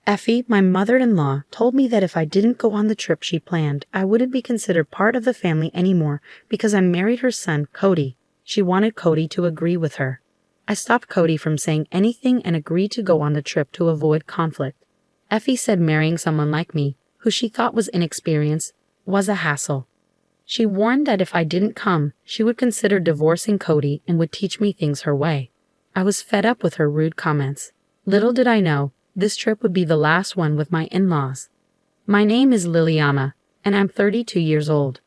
Effie, my mother-in-law, told me that if I didn't go on the trip she planned, I wouldn't be considered part of the family anymore because I married her son, Cody. She wanted Cody to agree with her. I stopped Cody from saying anything and agreed to go on the trip to avoid conflict. Effie said marrying someone like me, who she thought was inexperienced, was a hassle. She warned that if I didn't come, she would consider divorcing Cody and would teach me things her way. I was fed up with her rude comments. Little did I know, this trip would be the last one with my in-laws. My name is Liliana, and I'm 32 years old.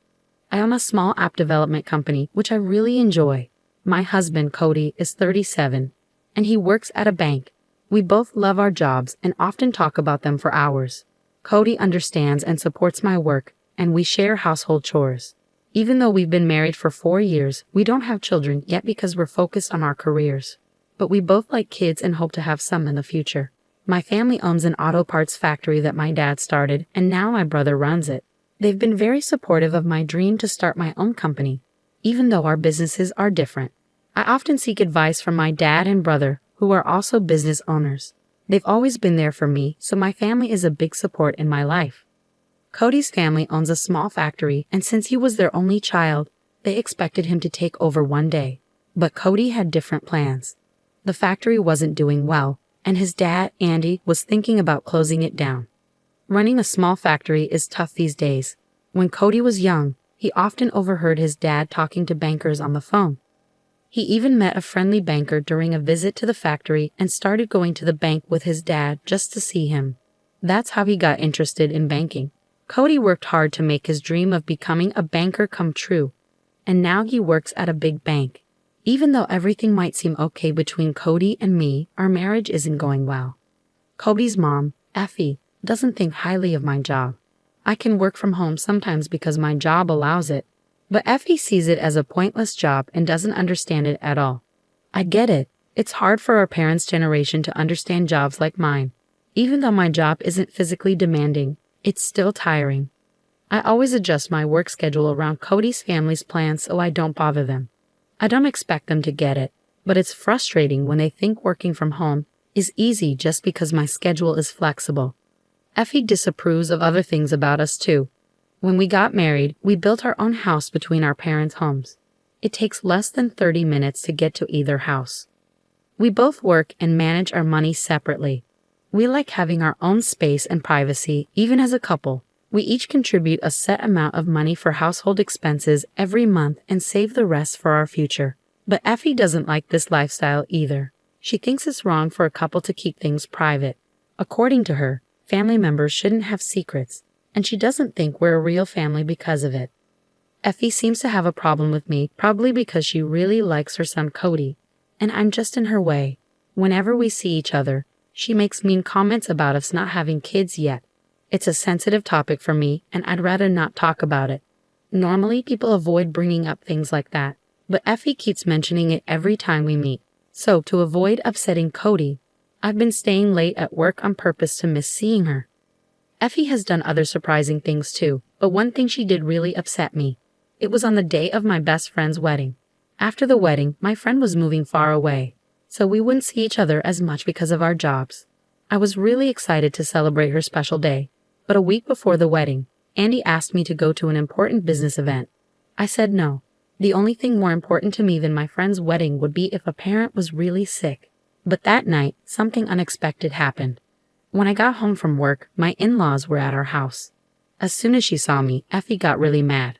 I own a small app development company, which I really enjoy. My husband, Cody, is 37, and he works at a bank. We both love our jobs and often talk about them for hours. Cody understands and supports my work, and we share household chores. Even though we've been married for 4 years, we don't have children yet because we're focused on our careers. But we both like kids and hope to have some in the future. My family owns an auto parts factory that my dad started, and now my brother runs it. They've been very supportive of my dream to start my own company, even though our businesses are different. I often seek advice from my dad and brother, who are also business owners. They've always been there for me, so my family is a big support in my life. Cody's family owns a small factory, and since he was their only child, they expected him to take over one day. But Cody had different plans. The factory wasn't doing well, and his dad, Andy, was thinking about closing it down. Running a small factory is tough these days. When Cody was young, he often overheard his dad talking to bankers on the phone. He even met a friendly banker during a visit to the factory and started going to the bank with his dad just to see him. That's how he got interested in banking. Cody worked hard to make his dream of becoming a banker come true, and now he works at a big bank. Even though everything might seem okay between Cody and me, our marriage isn't going well. Cody's mom, Effie, doesn't think highly of my job. I can work from home sometimes because my job allows it, but Effie sees it as a pointless job and doesn't understand it at all. I get it. It's hard for our parents' generation to understand jobs like mine. Even though my job isn't physically demanding, it's still tiring. I always adjust my work schedule around Cody's family's plans so I don't bother them. I don't expect them to get it, but it's frustrating when they think working from home is easy just because my schedule is flexible. Effie disapproves of other things about us too. When we got married, we built our own house between our parents' homes. It takes less than 30 minutes to get to either house. We both work and manage our money separately. We like having our own space and privacy, even as a couple. We each contribute a set amount of money for household expenses every month and save the rest for our future. But Effie doesn't like this lifestyle either. She thinks it's wrong for a couple to keep things private. According to her, family members shouldn't have secrets, and she doesn't think we're a real family because of it. Effie seems to have a problem with me, probably because she really likes her son Cody, and I'm just in her way. Whenever we see each other, she makes mean comments about us not having kids yet. It's a sensitive topic for me, and I'd rather not talk about it. Normally, people avoid bringing up things like that, but Effie keeps mentioning it every time we meet. So, to avoid upsetting Cody, I've been staying late at work on purpose to miss seeing her. Effie has done other surprising things too, but one thing she did really upset me. It was on the day of my best friend's wedding. After the wedding, my friend was moving far away, so we wouldn't see each other as much because of our jobs. I was really excited to celebrate her special day. But a week before the wedding, Andy asked me to go to an important business event. I said no. The only thing more important to me than my friend's wedding would be if a parent was really sick. But that night, something unexpected happened. When I got home from work, my in-laws were at our house. As soon as she saw me, Effie got really mad.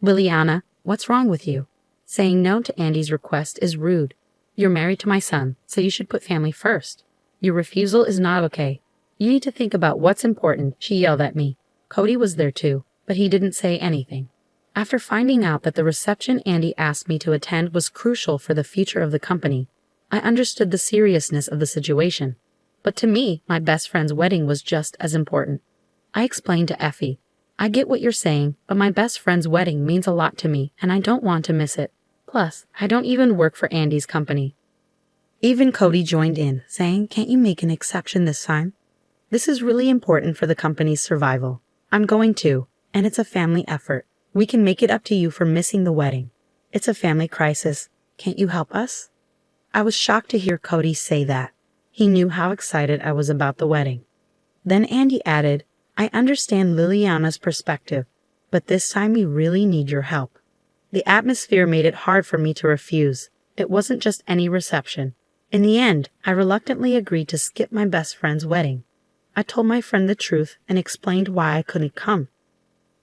Liliana, what's wrong with you? Saying no to Andy's request is rude. You're married to my son, so you should put family first. Your refusal is not okay. You need to think about what's important, she yelled at me. Cody was there too, but he didn't say anything. After finding out that the reception Andy asked me to attend was crucial for the future of the company, I understood the seriousness of the situation. But to me, my best friend's wedding was just as important. I explained to Effie, I get what you're saying, but my best friend's wedding means a lot to me, and I don't want to miss it. Plus, I don't even work for Andy's company. Even Cody joined in, saying, can't you make an exception this time? This is really important for the company's survival. I'm going to, and it's a family effort. We can make it up to you for missing the wedding. It's a family crisis. Can't you help us? I was shocked to hear Cody say that. He knew how excited I was about the wedding. Then Andy added, I understand Liliana's perspective, but this time we really need your help. The atmosphere made it hard for me to refuse. It wasn't just any reception. In the end, I reluctantly agreed to skip my best friend's wedding. I told my friend the truth and explained why I couldn't come.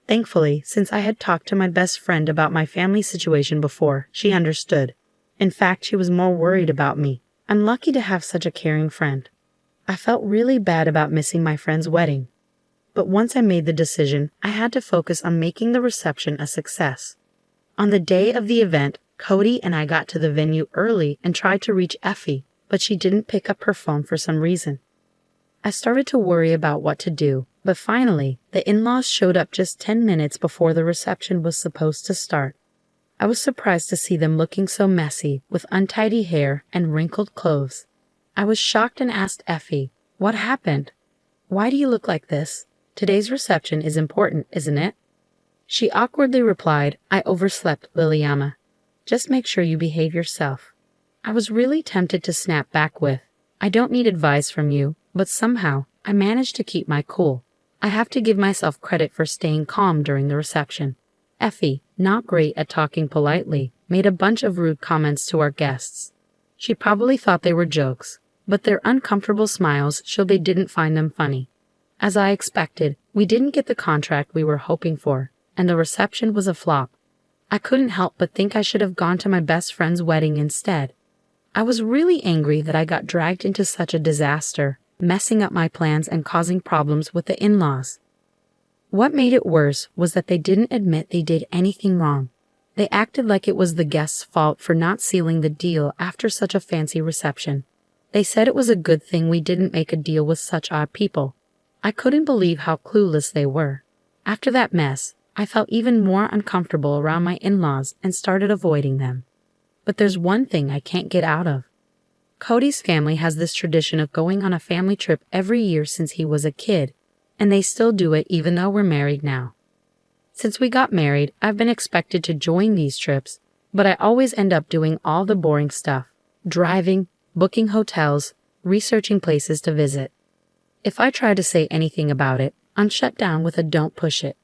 Thankfully, since I had talked to my best friend about my family situation before, she understood. In fact, she was more worried about me. I'm lucky to have such a caring friend. I felt really bad about missing my friend's wedding. But once I made the decision, I had to focus on making the reception a success. On the day of the event, Cody and I got to the venue early and tried to reach Effie, but she didn't pick up her phone for some reason. I started to worry about what to do, but finally, the in-laws showed up just 10 minutes before the reception was supposed to start. I was surprised to see them looking so messy, with untidy hair and wrinkled clothes. I was shocked and asked Effie, what happened? Why do you look like this? Today's reception is important, isn't it? She awkwardly replied, I overslept, Liliana. Just make sure you behave yourself. I was really tempted to snap back with, I don't need advice from you, but somehow, I managed to keep my cool. I have to give myself credit for staying calm during the reception. Effie, not great at talking politely, made a bunch of rude comments to our guests. She probably thought they were jokes, but their uncomfortable smiles showed they didn't find them funny. As I expected, we didn't get the contract we were hoping for, and the reception was a flop. I couldn't help but think I should have gone to my best friend's wedding instead. I was really angry that I got dragged into such a disaster, messing up my plans and causing problems with the in-laws. What made it worse was that they didn't admit they did anything wrong. They acted like it was the guests' fault for not sealing the deal after such a fancy reception. They said it was a good thing we didn't make a deal with such odd people. I couldn't believe how clueless they were. After that mess, I felt even more uncomfortable around my in-laws and started avoiding them. But there's one thing I can't get out of. Cody's family has this tradition of going on a family trip every year since he was a kid, and they still do it even though we're married now. Since we got married, I've been expected to join these trips, but I always end up doing all the boring stuff, driving, booking hotels, researching places to visit. If I try to say anything about it, I'm shut down with a don't push it.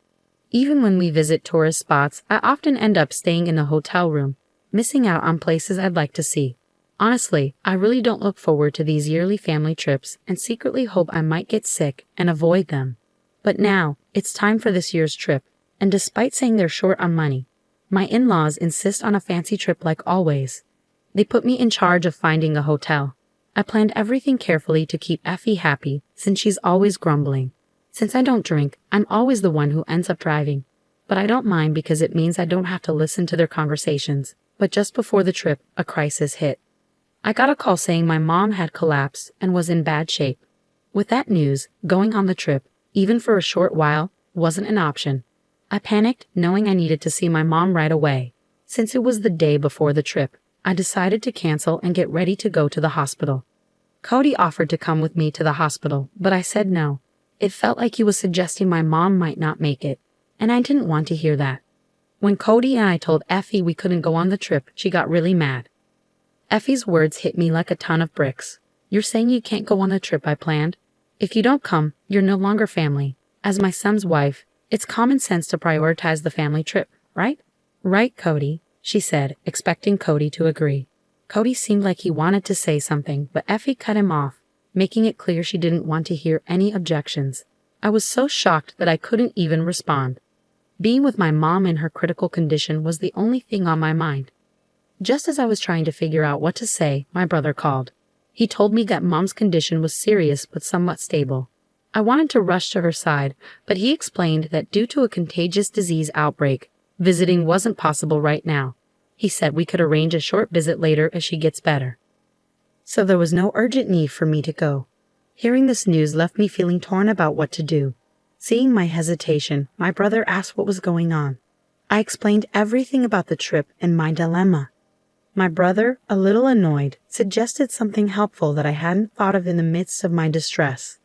Even when we visit tourist spots, I often end up staying in a hotel room, missing out on places I'd like to see. Honestly, I really don't look forward to these yearly family trips and secretly hope I might get sick and avoid them. But now, it's time for this year's trip, and despite saying they're short on money, my in-laws insist on a fancy trip like always. They put me in charge of finding a hotel. I planned everything carefully to keep Effie happy since she's always grumbling. Since I don't drink, I'm always the one who ends up driving. But I don't mind because it means I don't have to listen to their conversations. But just before the trip, a crisis hit. I got a call saying my mom had collapsed and was in bad shape. With that news, going on the trip, even for a short while, wasn't an option. I panicked, knowing I needed to see my mom right away. Since it was the day before the trip, I decided to cancel and get ready to go to the hospital. Cody offered to come with me to the hospital, but I said no. It felt like he was suggesting my mom might not make it, and I didn't want to hear that. When Cody and I told Effie we couldn't go on the trip, she got really mad. Effie's words hit me like a ton of bricks. You're saying you can't go on the trip I planned? If you don't come, you're no longer family. As my son's wife, it's common sense to prioritize the family trip, right? Right, Cody, she said, expecting Cody to agree. Cody seemed like he wanted to say something, but Effie cut him off, making it clear she didn't want to hear any objections. I was so shocked that I couldn't even respond. Being with my mom in her critical condition was the only thing on my mind. Just as I was trying to figure out what to say, my brother called. He told me that Mom's condition was serious but somewhat stable. I wanted to rush to her side, but he explained that due to a contagious disease outbreak, visiting wasn't possible right now. He said we could arrange a short visit later as she gets better. So there was no urgent need for me to go. Hearing this news left me feeling torn about what to do. Seeing my hesitation, my brother asked what was going on. I explained everything about the trip and my dilemma. My brother, a little annoyed, suggested something helpful that I hadn't thought of in the midst of my distress.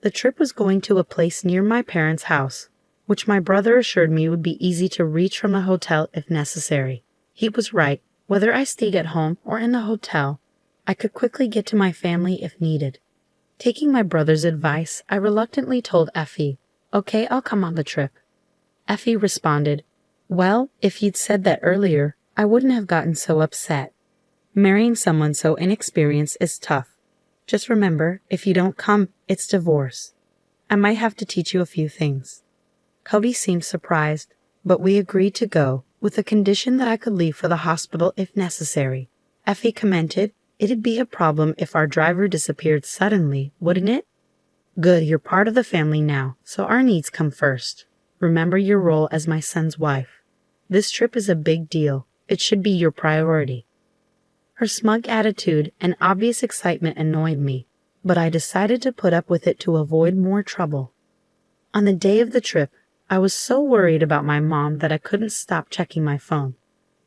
The trip was going to a place near my parents' house, which my brother assured me would be easy to reach from the hotel if necessary. He was right. Whether I stayed at home or in the hotel, I could quickly get to my family if needed. Taking my brother's advice, I reluctantly told Effie, "Okay, I'll come on the trip." Effie responded, "Well, if you'd said that earlier, I wouldn't have gotten so upset. Marrying someone so inexperienced is tough. Just remember, if you don't come, it's divorce. I might have to teach you a few things." Cody seemed surprised, but we agreed to go, with the condition that I could leave for the hospital if necessary. Effie commented, "It'd be a problem if our driver disappeared suddenly, wouldn't it? Good, you're part of the family now, so our needs come first. Remember your role as my son's wife. This trip is a big deal. It should be your priority." Her smug attitude and obvious excitement annoyed me, but I decided to put up with it to avoid more trouble. On the day of the trip, I was so worried about my mom that I couldn't stop checking my phone.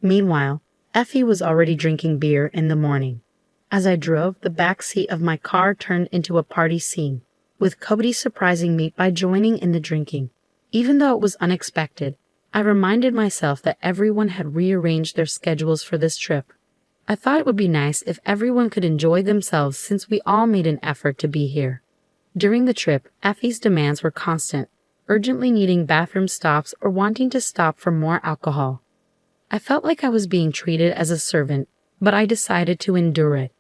Meanwhile, Effie was already drinking beer in the morning. As I drove, the back seat of my car turned into a party scene, with Cody surprising me by joining in the drinking. Even though it was unexpected, I reminded myself that everyone had rearranged their schedules for this trip. I thought it would be nice if everyone could enjoy themselves since we all made an effort to be here. During the trip, Effie's demands were constant, urgently needing bathroom stops or wanting to stop for more alcohol. I felt like I was being treated as a servant, but I decided to endure it.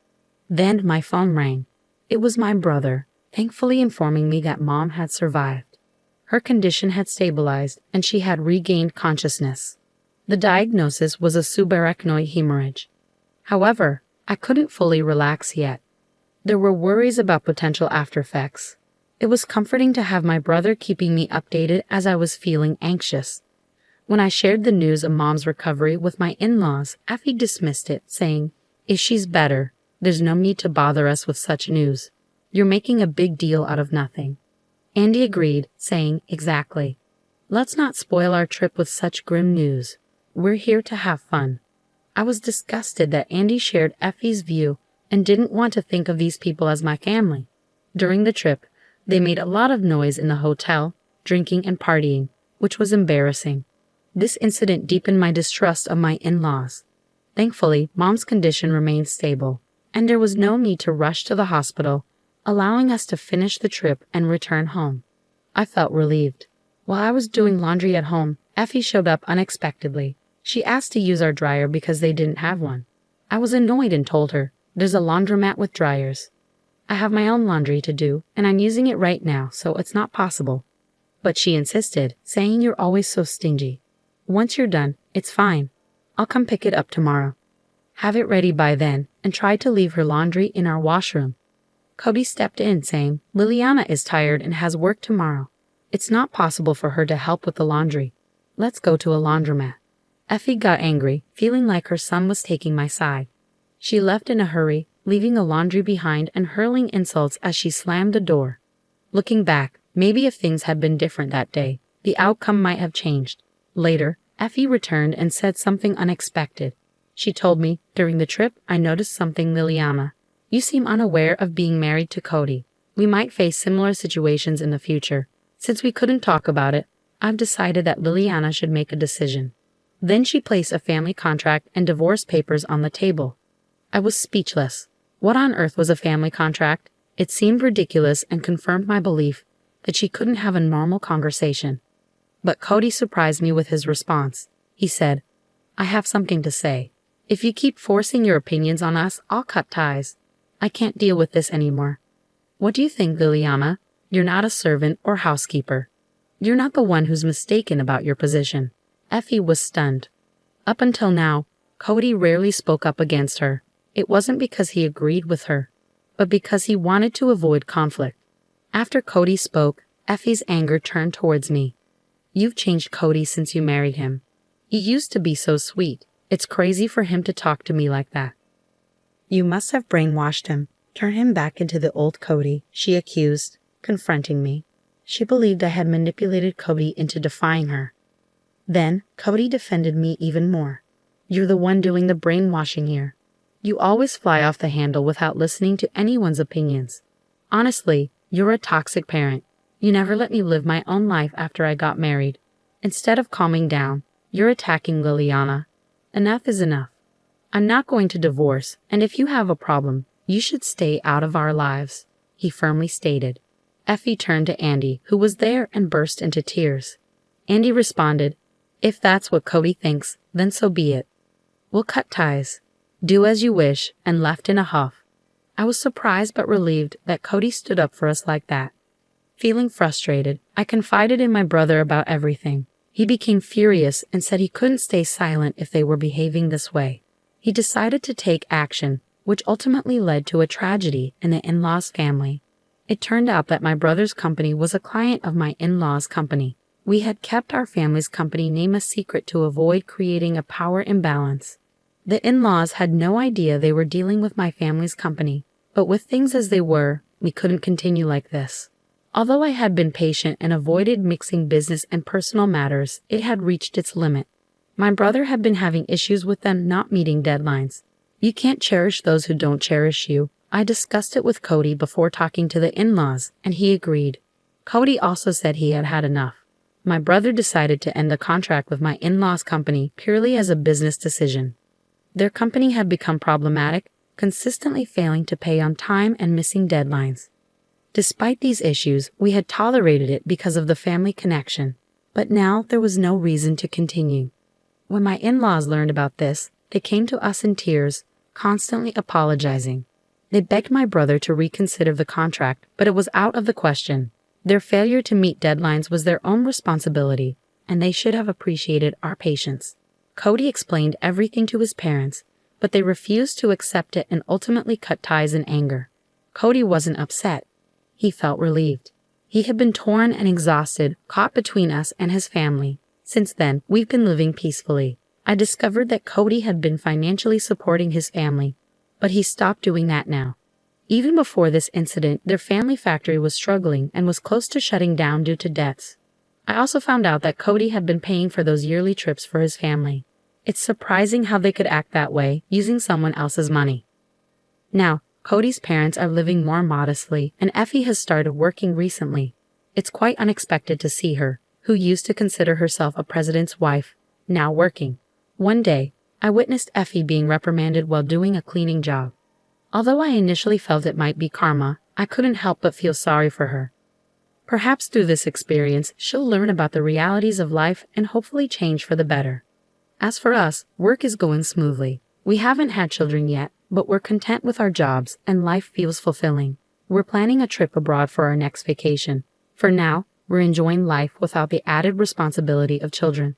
Then my phone rang. It was my brother, thankfully informing me that Mom had survived. Her condition had stabilized and she had regained consciousness. The diagnosis was a subarachnoid hemorrhage. However, I couldn't fully relax yet. There were worries about potential aftereffects. It was comforting to have my brother keeping me updated as I was feeling anxious. When I shared the news of Mom's recovery with my in-laws, Effie dismissed it, saying, "If she's better, there's no need to bother us with such news. You're making a big deal out of nothing." Andy agreed, saying, "Exactly. Let's not spoil our trip with such grim news. We're here to have fun." I was disgusted that Andy shared Effie's view and didn't want to think of these people as my family. During the trip, they made a lot of noise in the hotel, drinking and partying, which was embarrassing. This incident deepened my distrust of my in-laws. Thankfully, Mom's condition remained stable, and there was no need to rush to the hospital, allowing us to finish the trip and return home. I felt relieved. While I was doing laundry at home, Effie showed up unexpectedly. She asked to use our dryer because they didn't have one. I was annoyed and told her, "There's a laundromat with dryers. I have my own laundry to do, and I'm using it right now, so it's not possible." But she insisted, saying, "You're always so stingy. Once you're done, it's fine. I'll come pick it up tomorrow. Have it ready by then," and tried to leave her laundry in our washroom. Cody stepped in, saying, "Liliana is tired and has work tomorrow. It's not possible for her to help with the laundry. Let's go to a laundromat." Effie got angry, feeling like her son was taking my side. She left in a hurry, leaving the laundry behind and hurling insults as she slammed the door. Looking back, maybe if things had been different that day, the outcome might have changed. Later, Effie returned and said something unexpected. She told me, "During the trip, I noticed something, Liliana. You seem unaware of being married to Cody. We might face similar situations in the future. Since we couldn't talk about it, I've decided that Liliana should make a decision." Then she placed a family contract and divorce papers on the table. I was speechless. What on earth was a family contract? It seemed ridiculous and confirmed my belief that she couldn't have a normal conversation. But Cody surprised me with his response. He said, "I have something to say. If you keep forcing your opinions on us, I'll cut ties. I can't deal with this anymore. What do you think, Liliana? You're not a servant or housekeeper. You're not the one who's mistaken about your position." Effie was stunned. Up until now, Cody rarely spoke up against her. It wasn't because he agreed with her, but because he wanted to avoid conflict. After Cody spoke, Effie's anger turned towards me. "You've changed Cody since you married him. He used to be so sweet. It's crazy for him to talk to me like that." "You must have brainwashed him. Turn him back into the old Cody," she accused, confronting me. She believed I had manipulated Cody into defying her. Then, Cody defended me even more. "You're the one doing the brainwashing here. You always fly off the handle without listening to anyone's opinions. Honestly, you're a toxic parent. You never let me live my own life after I got married. Instead of calming down, you're attacking Liliana. Enough is enough. I'm not going to divorce, and if you have a problem, you should stay out of our lives." he firmly stated. Effie turned to Andy, who was there, and burst into tears. Andy responded, "If that's what Cody thinks, then so be it. We'll cut ties. Do as you wish," and left in a huff. I was surprised but relieved that Cody stood up for us like that. Feeling frustrated, I confided in my brother about everything. He became furious and said he couldn't stay silent if they were behaving this way. He decided to take action, which ultimately led to a tragedy in the in-laws' family. It turned out that my brother's company was a client of my in-laws' company. We had kept our family's company name a secret to avoid creating a power imbalance. The in-laws had no idea they were dealing with my family's company, but with things as they were, we couldn't continue like this. Although I had been patient and avoided mixing business and personal matters, it had reached its limit. My brother had been having issues with them not meeting deadlines. You can't cherish those who don't cherish you. I discussed it with Cody before talking to the in-laws, and he agreed. Cody also said he had had enough. My brother decided to end the contract with my in-laws' company purely as a business decision. Their company had become problematic, consistently failing to pay on time and missing deadlines. Despite these issues, we had tolerated it because of the family connection, but now there was no reason to continue. When my in-laws learned about this, they came to us in tears, constantly apologizing. They begged my brother to reconsider the contract, but it was out of the question. Their failure to meet deadlines was their own responsibility, and they should have appreciated our patience. Cody explained everything to his parents, but they refused to accept it and ultimately cut ties in anger. Cody wasn't upset. He felt relieved. He had been torn and exhausted, caught between us and his family. Since then, we've been living peacefully. I discovered that Cody had been financially supporting his family, but he stopped doing that now. Even before this incident, their family factory was struggling and was close to shutting down due to debts. I also found out that Cody had been paying for those yearly trips for his family. It's surprising how they could act that way, using someone else's money. Now, Cody's parents are living more modestly, and Effie has started working recently. It's quite unexpected to see her, who used to consider herself a president's wife, now working. One day, I witnessed Effie being reprimanded while doing a cleaning job. Although I initially felt it might be karma, I couldn't help but feel sorry for her. Perhaps through this experience, she'll learn about the realities of life and hopefully change for the better. As for us, work is going smoothly. We haven't had children yet, but we're content with our jobs and life feels fulfilling. We're planning a trip abroad for our next vacation. For now, we're enjoying life without the added responsibility of children.